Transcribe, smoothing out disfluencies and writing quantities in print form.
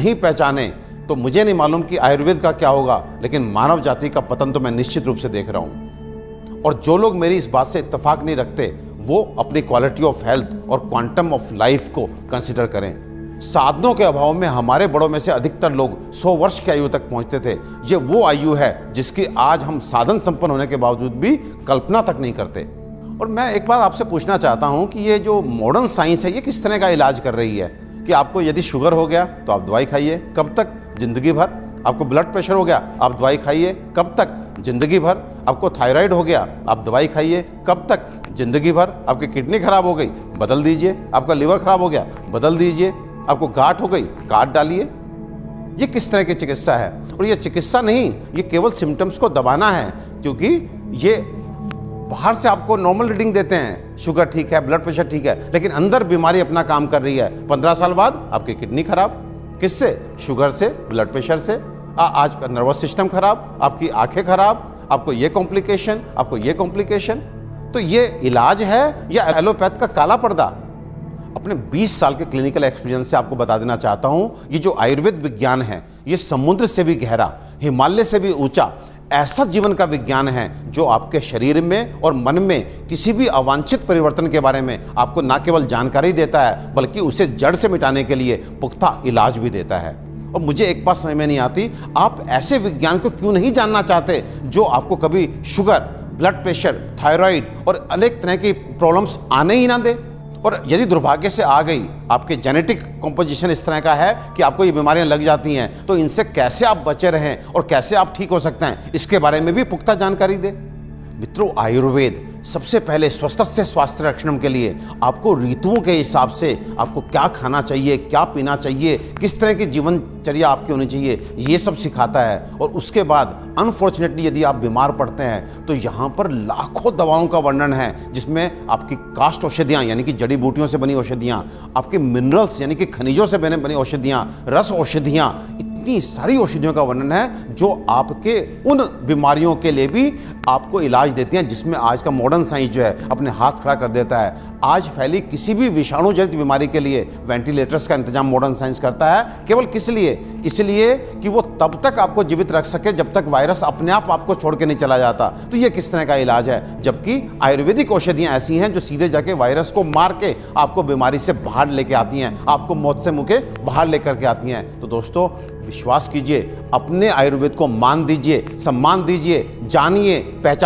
नहीं पहचाने तो मुझे नहीं मालूम कि आयुर्वेद का क्या होगा, लेकिन मानव जाति का पतन तो मैं निश्चित रूप से देख रहा हूँ। और जो लोग मेरी इस बात से इत्तेफाक नहीं रखते वो अपनी क्वालिटी ऑफ हेल्थ और क्वांटम ऑफ लाइफ को कंसिडर करें। साधनों के अभाव में हमारे बड़ों में से अधिकतर लोग 100 वर्ष की आयु तक पहुंचते थे। ये वो आयु है जिसकी आज हम साधन संपन्न होने के बावजूद भी कल्पना तक नहीं करते। और मैं एक बात आपसे पूछना चाहता हूं कि ये जो मॉडर्न साइंस है ये किस तरह का इलाज कर रही है कि आपको यदि शुगर हो गया तो आप दवाई खाइए, कब तक? जिंदगी भर। आपको ब्लड प्रेशर हो गया, आप दवाई खाइए, कब तक? जिंदगी भर। आपको थायराइड हो गया, आप दवाई खाइए, कब तक? जिंदगी भर। आपकी किडनी खराब हो गई, बदल दीजिए। आपका लिवर खराब हो गया, बदल दीजिए। आपको गांठ हो गई, काट डालिए। ये किस तरह की चिकित्सा है? और ये चिकित्सा नहीं, ये केवल सिम्टम्स को दबाना है, क्योंकि ये बाहर से आपको नॉर्मल रीडिंग देते हैं, शुगर ठीक है, ब्लड प्रेशर ठीक है, लेकिन अंदर बीमारी अपना काम कर रही है। 15 साल बाद आपकी किडनी खराब, किससे? शुगर से, ब्लड प्रेशर से। आज का नर्वस सिस्टम खराब, आपकी आंखें खराब, आपको ये कॉम्प्लिकेशन, आपको ये कॉम्प्लिकेशन। तो ये इलाज है या एलोपैथ का काला पर्दा? अपने 20 साल के क्लिनिकल एक्सपीरियंस से आपको बता देना चाहता हूं, ये जो आयुर्वेद विज्ञान है ये समुद्र से भी गहरा, हिमालय से भी ऊंचा ऐसा जीवन का विज्ञान है जो आपके शरीर में और मन में किसी भी अवांछित परिवर्तन के बारे में आपको न केवल जानकारी देता है बल्कि उसे जड़ से मिटाने के लिए पुख्ता इलाज भी देता है। और मुझे एक बात समझ में नहीं आती, आप ऐसे विज्ञान को क्यों नहीं जानना चाहते जो आपको कभी शुगर, ब्लड प्रेशर, थायराइड और अनेक तरह की प्रॉब्लम्स आने ही ना दे। और यदि दुर्भाग्य से आ गई, आपके जेनेटिक कॉम्पोजिशन इस तरह का है कि आपको ये बीमारियां लग जाती हैं, तो इनसे कैसे आप बचे रहें और कैसे आप ठीक हो सकते हैं, इसके बारे में भी पुख्ता जानकारी दे। मित्रों, आयुर्वेद सबसे पहले स्वस्थस्य स्वास्थ्य रक्षणम के लिए आपको ऋतुओं के हिसाब से आपको क्या खाना चाहिए, क्या पीना चाहिए, किस तरह की जीवनचर्या आपकी होनी चाहिए, ये सब सिखाता है। और उसके बाद अनफॉर्चुनेटली यदि आप बीमार पड़ते हैं तो यहाँ पर लाखों दवाओं का वर्णन है, जिसमें आपकी काष्ठ औषधियाँ यानी कि जड़ी बूटियों से बनी औषधियाँ, आपके मिनरल्स यानी कि खनिजों से बनी औषधियाँ, रस औषधियाँ, इतनी सारी औषधियों का वर्णन है जो आपके उन बीमारियों के लिए भी आपको इलाज देती हैं जिसमें आज का मॉडर्न साइंस जो है अपने हाथ खड़ा कर देता है। आज फैली किसी भी विषाणु जनित बीमारी के लिए वेंटिलेटर्स का इंतजाम मॉडर्न साइंस करता है। केवल किस लिए? इसलिए कि वो तब तक आपको जीवित रख सके जब तक वायरस अपने आप आपको छोड़ के नहीं चला जाता। तो ये किस तरह का इलाज है? जबकि आयुर्वेदिक औषधियां ऐसी हैं जो सीधे जाके वायरस को मार के आपको बीमारी से बाहर लेके आती हैं, आपको मौत से मुंह के बाहर लेकर के आती हैं। तो दोस्तों, विश्वास कीजिए, अपने आयुर्वेद को मान दीजिए, सम्मान दीजिए, जानिए, पहचान